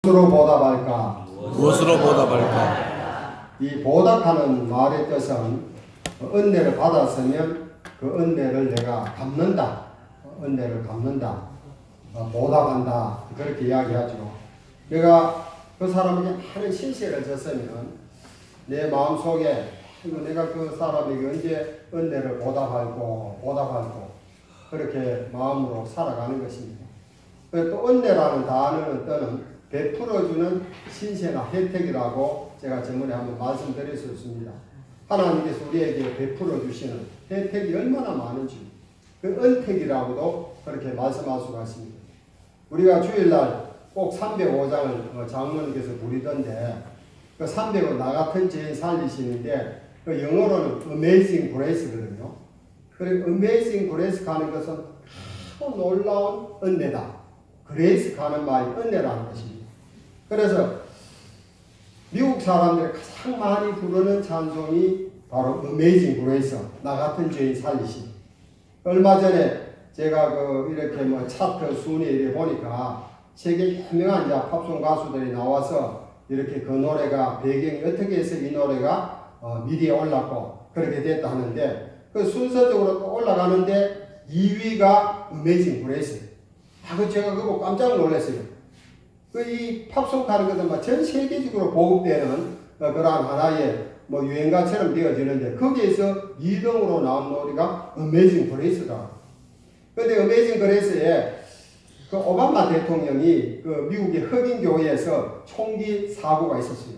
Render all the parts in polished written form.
무엇으로 보답할까? 무엇으로 보답할까? 이 보답하는 말의 뜻은 은혜를 받았으면 그 은혜를 내가 갚는다. 은혜를 갚는다. 보답한다. 그렇게 이야기하죠. 내가 그 사람에게 많은 신세를 졌으면 내 마음속에 내가 그 사람에게 언제 은혜를 보답할고 그렇게 마음으로 살아가는 것입니다. 또 은혜라는 단어는 또는 베풀어주는 신세나 혜택이라고 제가 저번에 한번 말씀드릴 수 있습니다. 하나님께서 우리에게 베풀어 주시는 혜택이 얼마나 많은지 그 은택이라고도 그렇게 말씀할 수가 있습니다. 우리가 주일날 꼭 305장을 장로님께서 부리던데 그 305 나 같은 죄인 살리시는데 그 영어로는 Amazing Grace거든요. 그리고 Amazing Grace 가는 것은 아주 놀라운 은혜다. 그레이스 가는 말이 은혜라는 것입니다. 그래서 미국 사람들이 가장 많이 부르는 찬송이 바로 Amazing Grace, 나 같은 죄인 살리심. 얼마 전에 제가 이렇게 차트 순위에 보니까 세계 유명한 팝송 가수들이 나와서 이렇게 그 노래가 배경이 어떻게 해서 이 노래가 미디어에 올랐고 그렇게 됐다 하는데 그 순서적으로 또 올라가는데 2위가 Amazing Grace. 제가 그거 깜짝 놀랐어요. 이 팝송 가는 것은 전 세계적으로 보급되는 그러한 하나의 유행가처럼 되어지는데 거기에서 2등으로 나온 노래가 Amazing Grace다. 그런데 Amazing Grace에 그 오바마 대통령이 그 미국의 흑인 교회에서 총기 사고가 있었어요.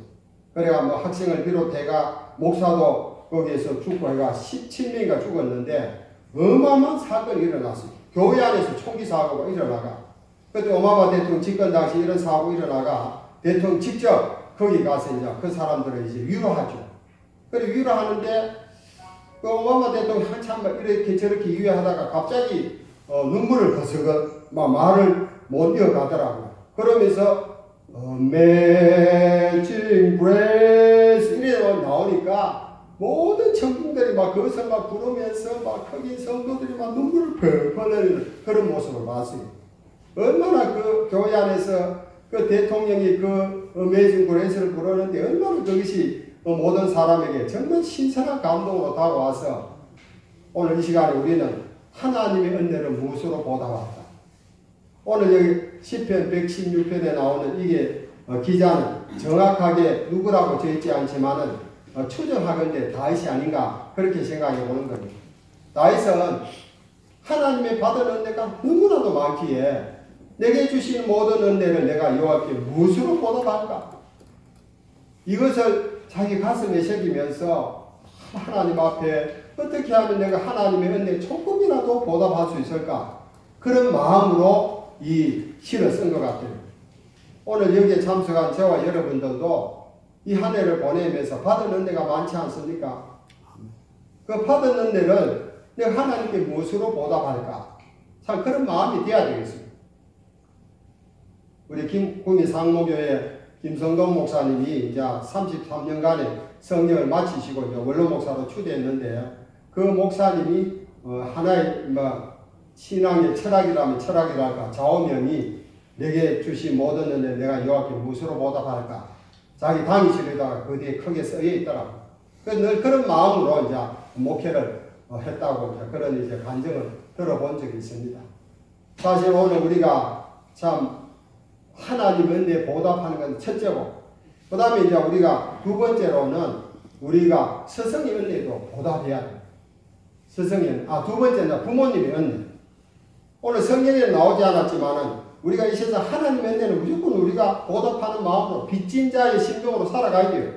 그래가 학생을 비롯해가 목사도 거기에서 죽고 해가 17명이가 죽었는데 어마어마한 사건이 일어났어요. 교회 안에서 총기 사고가 일어나가. 그때 오바마 대통령 집권 당시 이런 사고 일어나가 대통령 직접 거기 가서 이제 그 사람들을 이제 위로하죠. 그래 위로하는데 그 오바마 대통령 한참 이렇게 저렇게 위로하다가 갑자기 눈물을 거스고 말을 못 이어가더라고요. 그러면서 Amazing Grace 이래 나오니까 모든 청중들이 그것을 부르면서 흑인 성도들이 눈물을 펄펄 흘리는 그런 모습을 봤어요. 얼마나 그 교회 안에서 그 대통령이 그 Amazing Grace를 부르는데 얼마나 그것이 모든 사람에게 정말 신선한 감동으로 다가와서 오늘 이 시간에 우리는 하나님의 은혜를 무엇으로 보답할까? 오늘 여기 시편 116편에 나오는 이게 기자는 정확하게 누구라고 적있지 않지만은 추정하건대 다윗이 아닌가 그렇게 생각해 보는 겁니다. 다윗은 하나님의 받은 은혜가 너무나도 많기에 내게 주신 모든 은혜를 내가 여호와께 무엇으로 보답할까? 이것을 자기 가슴에 새기면서 하나님 앞에 어떻게 하면 내가 하나님의 은혜 조금이라도 보답할 수 있을까? 그런 마음으로 이 시를 쓴 것 같아요. 오늘 여기에 참석한 저와 여러분들도 이 한 해를 보내면서 받은 은혜가 많지 않습니까? 그 받은 은혜를 내가 하나님께 무엇으로 보답할까? 참 그런 마음이 되어야 되겠습니다. 우리 구미 상모교회 김성동 목사님이 이제 33년간의 성령을 마치시고 이제 원로 목사로 추대했는데 그 목사님이 하나의 신앙의 철학이라면 철학이랄까 좌우명이 내게 주신 모든 은혜 내가 여호와께 무엇으로 보답할까? 자기 당이실에다가 그 뒤에 크게 쓰여 있더라고. 그래서 늘 그런 마음으로 이제 목회를 했다고 그런 이제 간증을 들어본 적이 있습니다. 사실 오늘 우리가 참 하나님 은혜 보답하는 건 첫째고, 그 다음에 이제 우리가 두 번째로는 우리가 스승의 은혜도 보답해야 돼요. 두 번째는 부모님의 은혜. 오늘 성경에 나오지 않았지만은 우리가 이 세상 하나님의 은혜는 무조건 우리가 보답하는 마음으로 빚진 자의 심정으로 살아가야 돼요.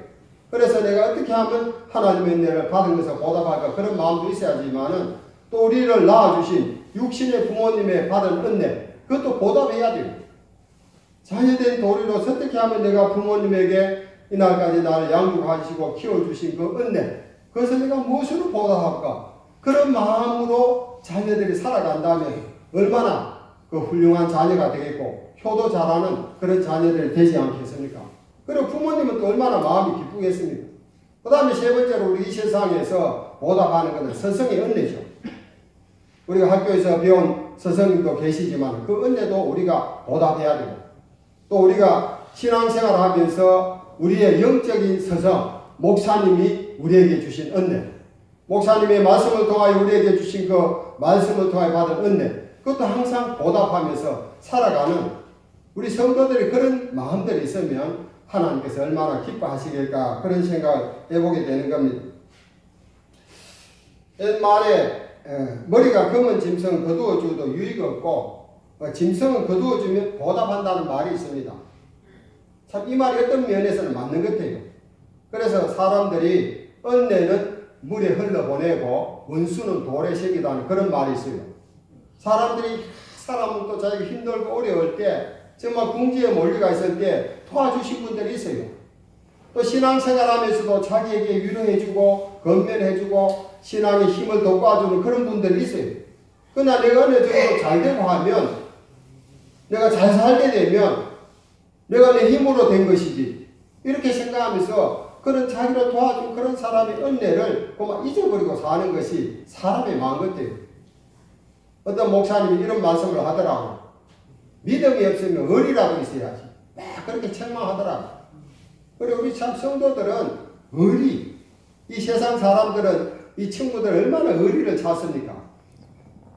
그래서 내가 어떻게 하면 하나님의 은혜를 받은 것을 보답할까 그런 마음도 있어야지만은 또 우리를 낳아주신 육신의 부모님의 받은 은혜 그것도 보답해야 돼요. 자녀된 도리로서 어떻게 하면 내가 부모님에게 이날까지 나를 양육하시고 키워주신 그 은혜 그것을 내가 무엇으로 보답할까? 그런 마음으로 자녀들이 살아간다면 얼마나 그 훌륭한 자녀가 되겠고 효도 잘하는 그런 자녀들이 되지 않겠습니까? 그리고 부모님은 또 얼마나 마음이 기쁘겠습니까? 그 다음에 세 번째로 우리 이 세상에서 보답하는 것은 스승의 은혜죠. 우리가 학교에서 배운 스승님도 계시지만 그 은혜도 우리가 보답해야 되고 또 우리가 신앙생활 하면서 우리의 영적인 서성, 목사님이 우리에게 주신 은혜, 목사님의 말씀을 통하여 우리에게 주신 그 말씀을 통하여 받은 은혜, 그것도 항상 보답하면서 살아가는 우리 성도들이 그런 마음들이 있으면 하나님께서 얼마나 기뻐하시겠까 그런 생각을 해보게 되는 겁니다. 옛말에 머리가 검은 짐승은 거두어주어도 유익이 없고 짐승은 거두어주면 보답한다는 말이 있습니다. 참 이 말이 어떤 면에서는 맞는 것 같아요. 그래서 사람들이 은혜는 물에 흘러보내고 원수는 돌에 새기다는 그런 말이 있어요. 사람은 또 자기가 힘들고 어려울 때 정말 궁지에 몰리가 있을 때 도와주신 분들이 있어요. 또 신앙생활하면서도 자기에게 위로해주고 건면해주고 신앙의 힘을 돋궈주는 그런 분들이 있어요. 그러나 내가 어느 정도 잘되고 하면 내가 잘 살게 되면 내가 내 힘으로 된 것이지 이렇게 생각하면서 그런 자기를 도와준 그런 사람의 은혜를 그만 잊어버리고 사는 것이 사람의 마음 같아요. 어떤 목사님이 이런 말씀을 하더라고요. 믿음이 없으면 의리라도 있어야지. 막 그렇게 책망하더라고요. 그리고 우리 참 성도들은 의리, 이 세상 사람들은 이 친구들 얼마나 의리를 찾습니까?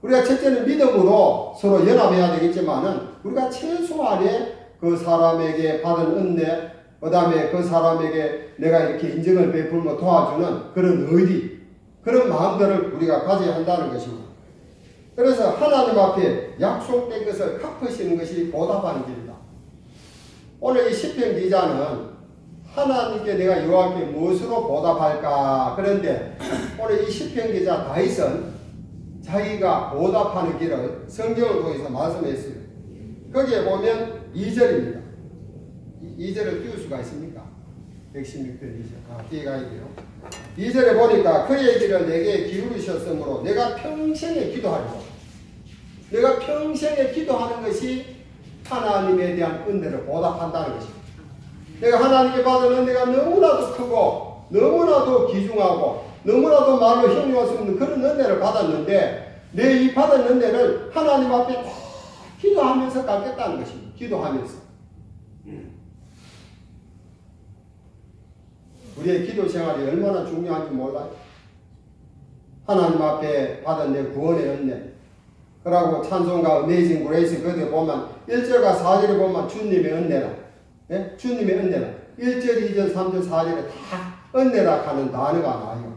우리가 첫째는 믿음으로 서로 연합해야 되겠지만은 우리가 최소한의 그 사람에게 받은 은혜, 그 다음에 그 사람에게 내가 이렇게 인정을 베풀며 도와주는 그런 의리, 그런 마음들을 우리가 가져야 한다는 것입니다. 그래서 하나님 앞에 약속된 것을 갚으시는 것이 보답하는 길이다. 오늘 이 시편 기자는 하나님께 내가 여호와께 무엇으로 보답할까? 그런데 오늘 이 시편 기자 다윗은 자기가 보답하는 길을 성경을 통해서 말씀했어요. 거기에 보면 2절입니다. 2절을 띄울 수가 있습니까? 116편 2절. 뒤에 가야 돼요. 2절에 보니까 그의 길을 내게 기울이셨으므로 내가 평생에 기도하리라. 내가 평생에 기도하는 것이 하나님에 대한 은혜를 보답한다는 것입니다. 내가 하나님께 받은 은혜가 너무나도 크고 너무나도 귀중하고 너무나도 말로 형용할 수 없는 그런 은혜를 받았는데 내 이 받은 은혜를 하나님 앞에 다 기도하면서 갚겠다는 것입니다. 기도하면서. 우리의 기도 생활이 얼마나 중요한지 몰라요. 하나님 앞에 받은 내 구원의 은혜. 그러고 찬송가 Amazing Grace 거기에 보면 1절과 4절에 보면 주님의 은혜라. 예? 주님의 은혜라. 1절, 2절, 3절, 4절에 다 은혜라 하는 단어가 나와요.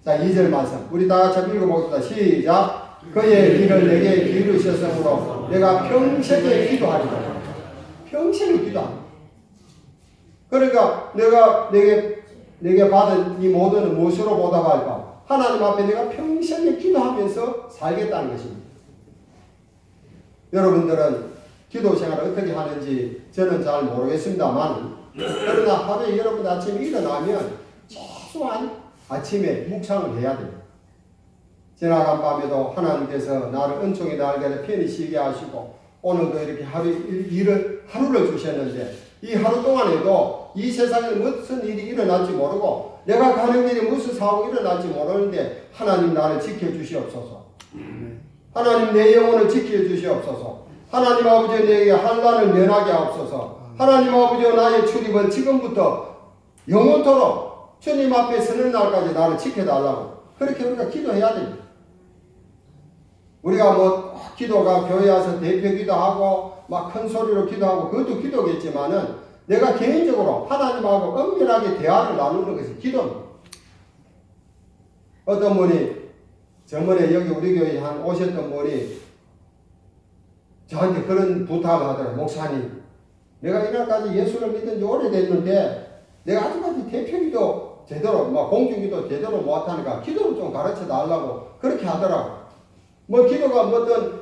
자, 2절 말씀. 우리 다 같이 읽어보겠습니다. 시작. 그의 길을 내게 기울이셨으므로 내가 평생에 기도하리라. 평생에 기도하리라. 그러니까 내게 받은 이 모든 무엇으로 보답할까? 하나님 앞에 내가 평생에 기도하면서 살겠다는 것입니다. 여러분들은 기도 생활을 어떻게 하는지 저는 잘 모르겠습니다만 그러나 하루에 여러분 아침에 일어나면 최소한 아침에 묵상을 해야 돼요. 지나간 밤에도 하나님께서 나를 은총의 날개를 편히 쉬게 하시고 오늘도 이렇게 하루를 주셨는데 이 하루 동안에도 이 세상에 무슨 일이 일어날지 모르고 내가 가는 길에 무슨 사고가 일어날지 모르는데 하나님 나를 지켜주시옵소서. 하나님 내 영혼을 지켜주시옵소서. 하나님 아버지 내게 환난을 면하게 하옵소서. 하나님 아버지 나의 출입은 지금부터 영원토록 주님 앞에 서는 날까지 나를 지켜달라고 그렇게 우리가 기도해야 됩니다. 우리가 기도가 교회 와서 대표 기도하고 막 큰 소리로 기도하고 그것도 기도겠지만은 내가 개인적으로 하나님하고 은밀하게 대화를 나누는 것이 기도입니다. 어떤 분이 저번에 여기 우리 교회에 오셨던 분이 저한테 그런 부탁을 하더라고요. 목사님, 내가 이날까지 예수를 믿은 지 오래됐는데 내가 아직까지 대표기도 제대로 공중기도 제대로 못하니까 기도를 좀 가르쳐 달라고 그렇게 하더라고요. 기도가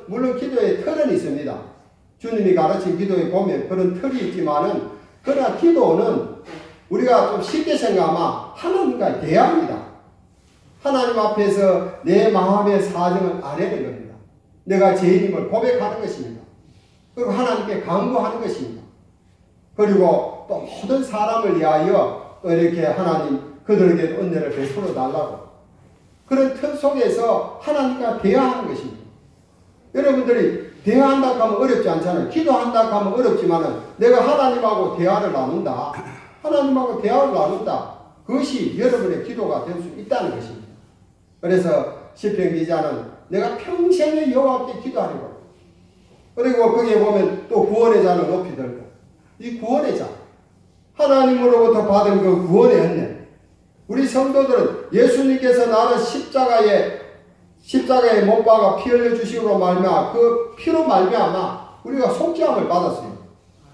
물론 기도에 틀은 있습니다. 주님이 가르친 기도에 보면 그런 틀이 있지만은 그러나 기도는 우리가 좀 쉽게 생각하면 하나님과 대화입니다. 하나님 앞에서 내 마음의 사정을 아뢰는 겁니다. 내가 죄인임을 고백하는 것입니다. 그리고 하나님께 간구하는 것입니다. 그리고 또 모든 사람을 위하여 이렇게 하나님 그들에게 은혜를 베풀어 달라고 그런 틀 속에서 하나님과 대화하는 것입니다. 여러분들이 대화한다 하면 어렵지 않잖아요. 기도한다 하면 어렵지만은 내가 하나님하고 대화를 나눈다. 하나님하고 대화를 나눈다. 그것이 여러분의 기도가 될 수 있다는 것입니다. 그래서 시편 기자는 내가 평생에 여호와께 기도하리라. 그리고 거기에 보면 또 구원의 잔을 높이 들고 이 구원의 잔 하나님으로부터 받은 그 구원의 은혜 우리 성도들은 예수님께서 나를 십자가에 못 박아 피 흘려 주심으로 말미암아 그 피로 말미암아 우리가 속죄함을 받았어요.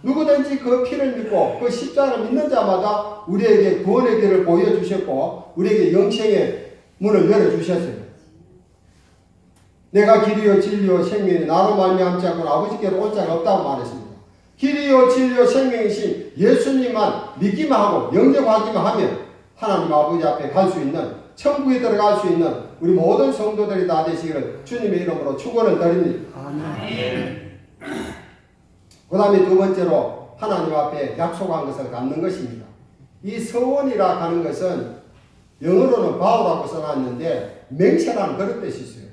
누구든지 그 피를 믿고 그 십자가를 믿는 자마다 우리에게 구원의 길을 보여주셨고 우리에게 영생의 문을 열어주셨어요. 내가 길이요 진리요 생명이 나로 말미암지 않고는 아버지께로 올 자가 없다고 말했습니다. 길이요 진리요 생명이신 예수님만 믿기만 하고 영접하기만 하면 하나님 아버지 앞에 갈 수 있는 천국에 들어갈 수 있는 우리 모든 성도들이 다 되시기를 주님의 이름으로 축원을 드립니다. 아멘. 그 다음에 두 번째로 하나님 앞에 약속한 것을 갖는 것입니다. 이 서원이라 하는 것은 영어로는 바우라고 써놨는데 맹세라는 그런 뜻이 있어요.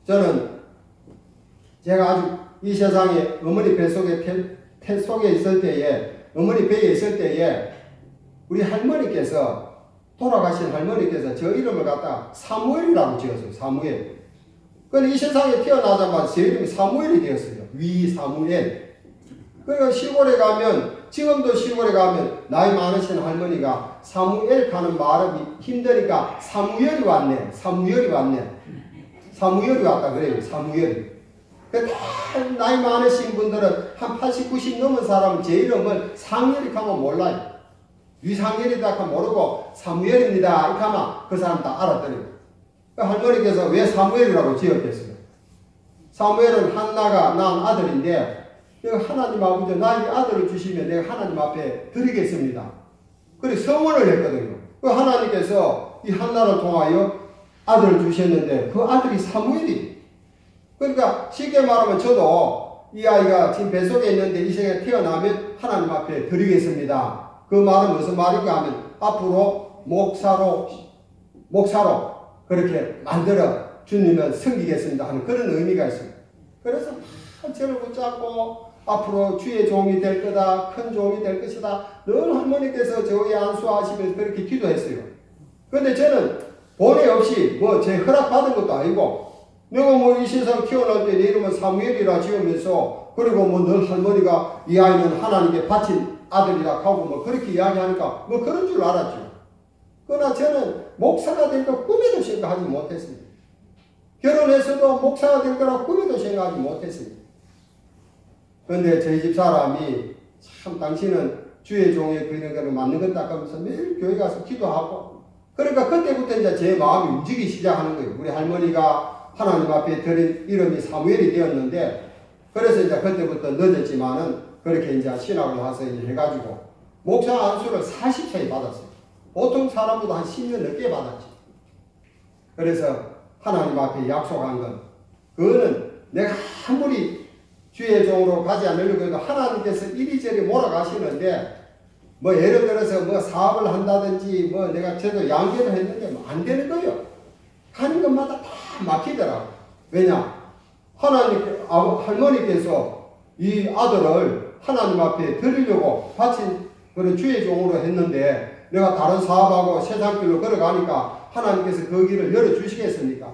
저는 제가 아직 이 세상에 어머니 뱃속에 태 속에 있을 때에 어머니 배에 있을 때에 우리 할머니께서 돌아가신 할머니께서 저 이름을 갖다 사무엘이라고 지었어요. 사무엘. 그런데 이 세상에 태어나자마자 제 이름이 사무엘이 되었어요. 위 사무엘. 그러니까 시골에 가면 지금도 시골에 가면 나이 많으신 할머니가 사무엘 가는 말이 힘드니까 사무엘이 왔네. 사무엘이 왔네. 사무엘이 왔다 그래요. 사무엘이. 나이 많으신 분들은 한 80, 90 넘은 사람은 제 이름을 상엘이 하면 몰라요. 위상엘이다 하면 모르고 사무엘입니다. 이렇게 하면 그 사람 다 알아들어요. 할머니께서 왜 사무엘이라고 지었겠어요? 사무엘은 한나가 낳은 아들인데 내가 하나님 아버지 나에게 아들을 주시면 내가 하나님 앞에 드리겠습니다. 그래 서원을 했거든요. 그 하나님께서 이 한나를 통하여 아들을 주셨는데 그 아들이 사무엘이. 그러니까 쉽게 말하면 저도 이 아이가 지금 뱃속에 있는데 이 세상에 태어나면 하나님 앞에 드리겠습니다. 그 말은 무슨 말인가 하면 앞으로 목사로 그렇게 만들어 주님을 섬기겠습니다 하는 그런 의미가 있습니다. 그래서 저를 붙잡고 앞으로 주의 종이 될 거다, 큰 종이 될 것이다. 늘 할머니께서 저희 안수하시면서 그렇게 기도했어요. 그런데 저는 본의 없이 제 허락받은 것도 아니고 내가 이 세상 태어날 때 내 이름은 사무엘이라 지으면서 그리고 늘 할머니가 이 아이는 하나님께 바친 아들이라 하고 그렇게 이야기하니까 그런 줄 알았죠. 그러나 저는 목사가 될 거 꿈에도 생각하지 못했습니다. 결혼해서도 목사가 될 거라 꿈에도 생각하지 못했습니다. 그런데 저희 집 사람이 참 당신은 주의 종에 그런 거를 맞는 건다 하면서 매일 교회 가서 기도하고 그러니까 그때부터 이제 제 마음이 움직이기 시작하는 거예요. 우리 할머니가 하나님 앞에 드린 이름이 사무엘이 되었는데 그래서 이제 그때부터 늦었지만은 그렇게 이제 신학을 와서 이제 해가지고 목사 안수를 40세에 받았어요. 보통 사람보다 한 10년 늦게 받았지. 그래서 하나님 앞에 약속한 건 그거는 내가 아무리 주의 종으로 가지 않으려고 해도 하나님께서 이리저리 몰아가시는데 예를 들어서 사업을 한다든지 내가 저도 양계를 했는데 안 되는 거예요. 가는 것마다 다 막히더라고. 왜냐? 할머니께서 이 아들을 하나님 앞에 드리려고 바친 그런 주의 종으로 했는데 내가 다른 사업하고 세상길로 걸어가니까 하나님께서 그 길을 열어주시겠습니까?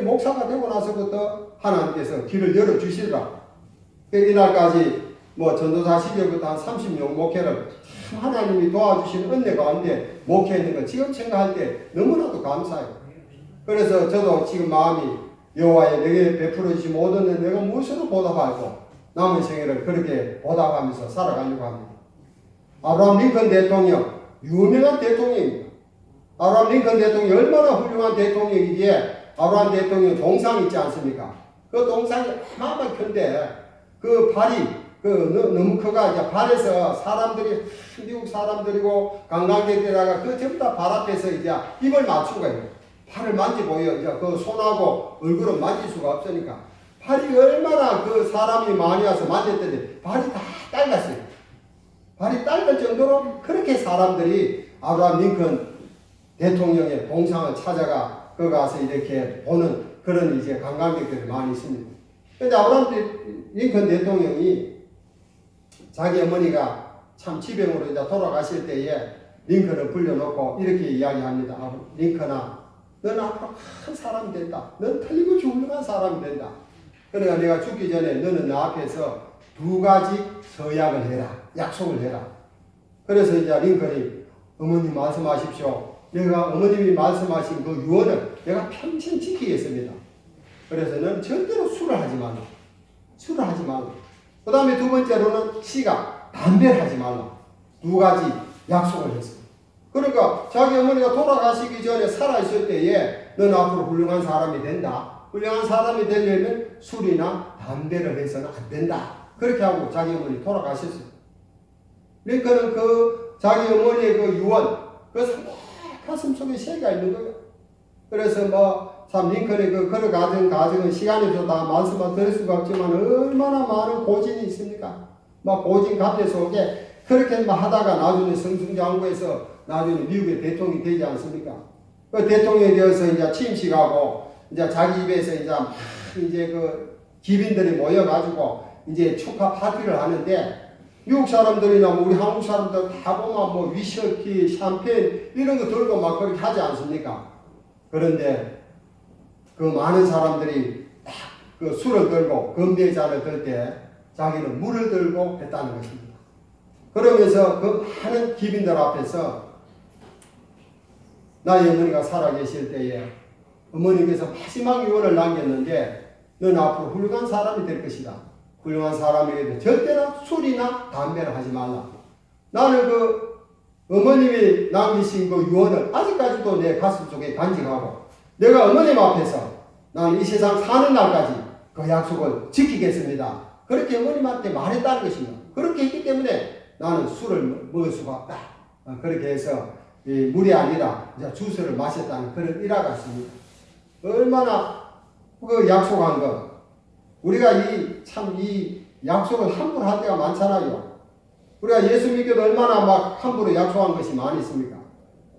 목사가 되고 나서부터 하나님께서 길을 열어주시더라. 이날까지 전도사 시절부터 한 30년 목회를 하나님이 도와주신 은혜 가운데 목회했는 거 지금 생각할 때 너무나도 감사해요. 그래서 저도 지금 마음이 여호와의 내게 베풀어 주신 모든 은 내가 무엇으로 보답하고 남은 생애를 그렇게 보답하면서 살아가려고 합니다. 아브라함 링컨 대통령 유명한 대통령입니다. 아브라함 링컨 대통령이 얼마나 훌륭한 대통령이기에 아브라함 대통령 동상 있지 않습니까? 그 동상이 얼마나 큰데 그 발이 너무 커가 이제 발에서 사람들이 미국 사람들이고 관광객들다가 그 전부 다 발 앞에서 이제 입을 맞추고 가요. 발을 만지고요. 이제 그 손하고 얼굴은 만질 수가 없으니까 발이 얼마나 그 사람이 많이 와서 만졌더니 발이 다 딸렸어요. 발이 딸릴 정도로 그렇게 사람들이 아브라함 링컨 대통령의 동상을 찾아가 그 가서 이렇게 보는 그런 이제 관광객들이 많이 있습니다. 근데 아브라함 링컨 대통령이 자기 어머니가 참 지병으로 이제 돌아가실 때에 링컨을 불러놓고 이렇게 이야기합니다. 링컨아, 넌 앞으로 큰 사람이 된다. 넌 틀리고 훌륭한 사람이 된다. 그러니까 내가 죽기 전에 너는 나 앞에서 2가지 서약을 해라. 약속을 해라. 그래서 이제 링컨이 어머님 말씀하십시오. 내가 어머님이 말씀하신 그 유언을 내가 평생 지키겠습니다. 그래서 넌 절대로 술을 하지 말라. 술을 하지 말라. 그 다음에 두 번째로는 C가 담배를 하지 말라. 2가지 약속을 했습니다. 그러니까 자기 어머니가 돌아가시기 전에 살아있을 때에 넌 앞으로 훌륭한 사람이 된다. 훌륭한 사람이 되려면 술이나 담배를 해서는 안 된다. 그렇게 하고 자기 어머니 돌아가셨어요. 링컨은 그 자기 어머니의 그 유언, 그 가슴 속에 새가 있는 거예요. 그래서 참 링컨의 그 걸어가던 과정은 시간이 좀 다 말씀만 드릴 수가 없지만 얼마나 많은 고진이 있습니까? 고진 가대 속에 그렇게 하다가 나중에 성승장구에서 나중에 미국의 대통령이 되지 않습니까? 그 대통령이 되어서 이제 취임식하고 이제 자기 집에서 이제 그 기빈들이 모여가지고 이제 축하 파티를 하는데 미국 사람들이나 우리 한국 사람들 다 보면 위스키, 샴페인 이런 거 들고 막 그렇게 하지 않습니까? 그런데 그 많은 사람들이 딱 그 술을 들고 건배의 잔을 들 때 자기는 물을 들고 했다는 것입니다. 그러면서 그 많은 기빈들 앞에서 나의 어머니가 살아계실 때에 어머니께서 마지막 유언을 남겼는데 넌 앞으로 훌륭한 사람이 될 것이다. 훌륭한 사람에게 절대로 술이나 담배를 하지 말라. 나는 그 어머님이 남기신 그 유언을 아직까지도 내 가슴 속에 간직하고 내가 어머님 앞에서 나는 이 세상 사는 날까지 그 약속을 지키겠습니다. 그렇게 어머님한테 말했다는 것입니다. 그렇게 했기 때문에 나는 술을 먹을 수가 없다. 그렇게 해서 물이 아니라 이제 주스를 마셨다는 그런 일화가 있습니다. 얼마나 그 약속한 것. 우리가 이 약속을 함부로 할 때가 많잖아요. 우리가 예수 믿기도 얼마나 함부로 약속한 것이 많이 있습니까?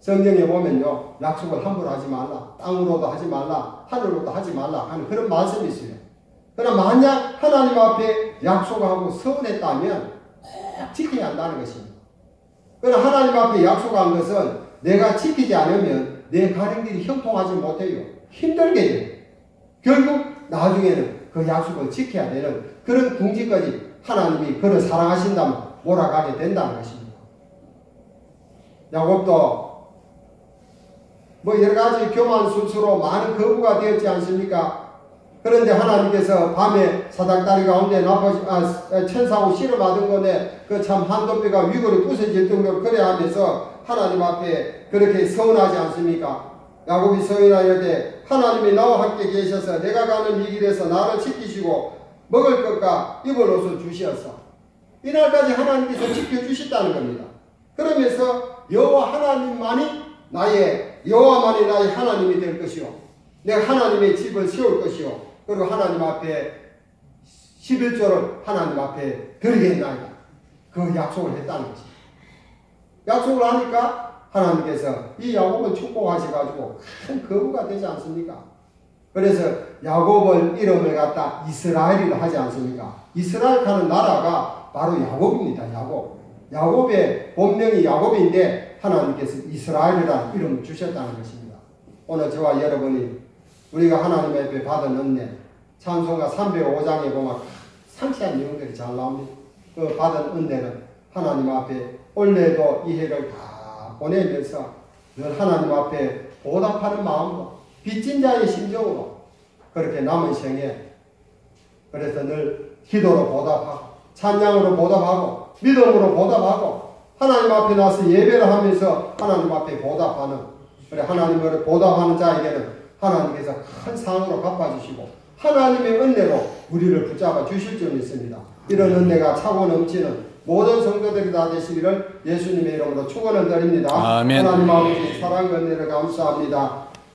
성경에 보면요, 약속을 함부로 하지 말라. 땅으로도 하지 말라. 하늘로도 하지 말라 하는 그런 말씀이 있어요. 그러나 만약 하나님 앞에 약속하고 서운했다면 꼭 지켜야 한다는 것입니다. 그러나 하나님 앞에 약속한 것은 내가 지키지 않으면 내 가는 길이 형통하지 못해요. 힘들게 해요. 결국 나중에는 그 약속을 지켜야 되는 그런 궁지까지 하나님이 그를 사랑하신다면 몰아가게 된다는 것입니다. 야곱도 여러 가지 교만 술수로 많은 거부가 되었지 않습니까? 그런데 하나님께서 밤에 사닥다리 가운데 천사하고 씨름하던 건데 그 참 한도뼈가 위골이 부서질 정도로 그래 하면서 하나님 앞에 그렇게 서운하지 않습니까? 야곱이 서운하여 때 하나님이 나와 함께 계셔서 내가 가는 이 길에서 나를 지키시고 먹을 것과 입을 옷을 주시었어. 이날까지 하나님께서 지켜주셨다는 겁니다. 그러면서 여호와만이 나의 하나님이 될 것이요. 내가 하나님의 집을 세울 것이요. 그리고 하나님 앞에 11조를 하나님 앞에 드리겠나이다. 그 약속을 했다는 것입니다. 약속을 하니까 하나님께서 이 야곱을 축복하셔가지고 큰 거부가 되지 않습니까? 그래서 야곱을 이름을 갖다 이스라엘이라 하지 않습니까? 이스라엘 하는 나라가 바로 야곱입니다. 야곱의 본명이 야곱인데 하나님께서 이스라엘이라는 이름을 주셨다는 것입니다. 오늘 저와 여러분이 우리가 하나님 앞에 받은 은혜, 찬송가 305장에 보면 상세한 내용들이 잘 나옵니다. 그 받은 은혜는 하나님 앞에 올해도 이 해를 다 보내면서 늘 하나님 앞에 보답하는 마음으로 빚진 자의 심정으로 그렇게 남은 생에 그래서 늘 기도로 보답하고 찬양으로 보답하고 믿음으로 보답하고 하나님 앞에 나서 예배를 하면서 하나님 앞에 보답하는 그래 하나님을 보답하는 자에게는 하나님께서 큰 상으로 갚아주시고 하나님의 은혜로 우리를 붙잡아 주실 줄 믿습니다. 이런 은혜가 차고 넘치는 모든 성도들이 다 되시기를 예수님의 이름으로 축원을 드립니다. 아멘. 하나님 아버지 사랑과 은혜를 감사합니다.